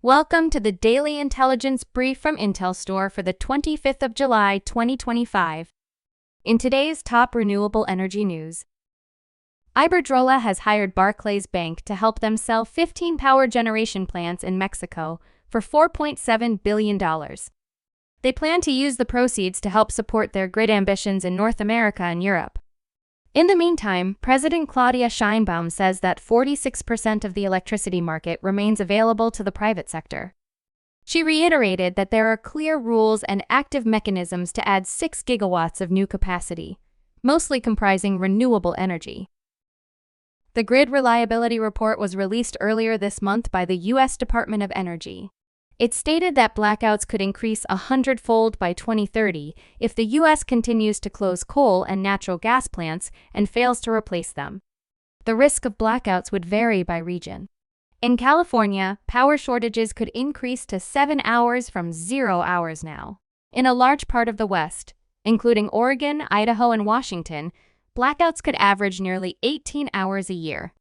Welcome to the Daily Intelligence Brief from IntelStor for the 25th of July, 2025. In today's top renewable energy news, Iberdrola has hired Barclays Bank to help them sell 15 power generation plants in Mexico for $4.7 billion. They plan to use the proceeds to help support their grid ambitions in North America and Europe. In the meantime, President Claudia Sheinbaum says that 46% of the electricity market remains available to the private sector. She reiterated that there are clear rules and active mechanisms to add 6 gigawatts of new capacity, mostly comprising renewable energy. The Grid Reliability Report was released earlier this month by the U.S. Department of Energy. It stated that blackouts could increase 100-fold by 2030 if the U.S. continues to close coal and natural gas plants and fails to replace them. The risk of blackouts would vary by region. In California, power shortages could increase to 7 hours from 0 hours now. In a large part of the West, including Oregon, Idaho, and Washington, blackouts could average nearly 18 hours a year.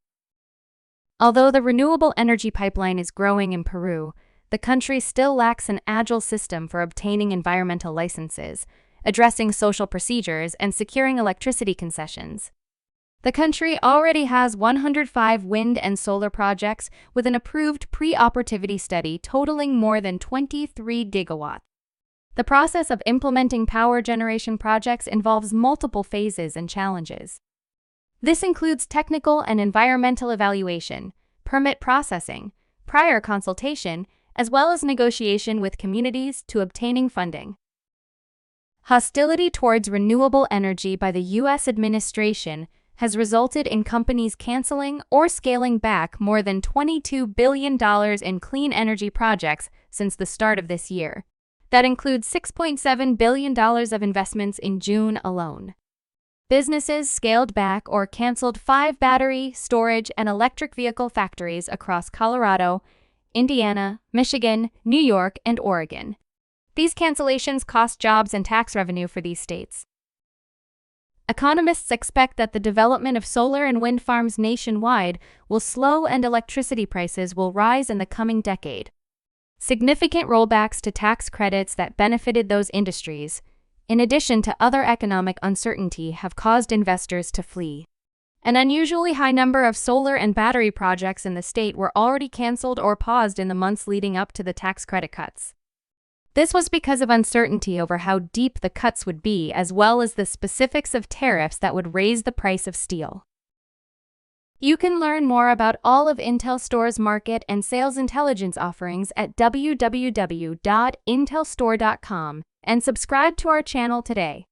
Although the renewable energy pipeline is growing in Peru, the country still lacks an agile system for obtaining environmental licenses, addressing social procedures, and securing electricity concessions. The country already has 105 wind and solar projects with an approved pre-operativity study totaling more than 23 gigawatts. The process of implementing power generation projects involves multiple phases and challenges. This includes technical and environmental evaluation, permit processing, prior consultation, as well as negotiation with communities to obtaining funding. Hostility towards renewable energy by the U.S. administration has resulted in companies canceling or scaling back more than $22 billion in clean energy projects since the start of this year. That includes $6.7 billion of investments in June alone. Businesses scaled back or canceled 5 battery, storage, and electric vehicle factories across Colorado, Indiana, Michigan, New York, and Oregon. These cancellations cost jobs and tax revenue for these states. Economists expect that the development of solar and wind farms nationwide will slow and electricity prices will rise in the coming decade. Significant rollbacks to tax credits that benefited those industries, in addition to other economic uncertainty, have caused investors to flee. An unusually high number of solar and battery projects in the state were already canceled or paused in the months leading up to the tax credit cuts. This was because of uncertainty over how deep the cuts would be, as well as the specifics of tariffs that would raise the price of steel. You can learn more about all of IntelStor's market and sales intelligence offerings at www.intelstor.com and subscribe to our channel today.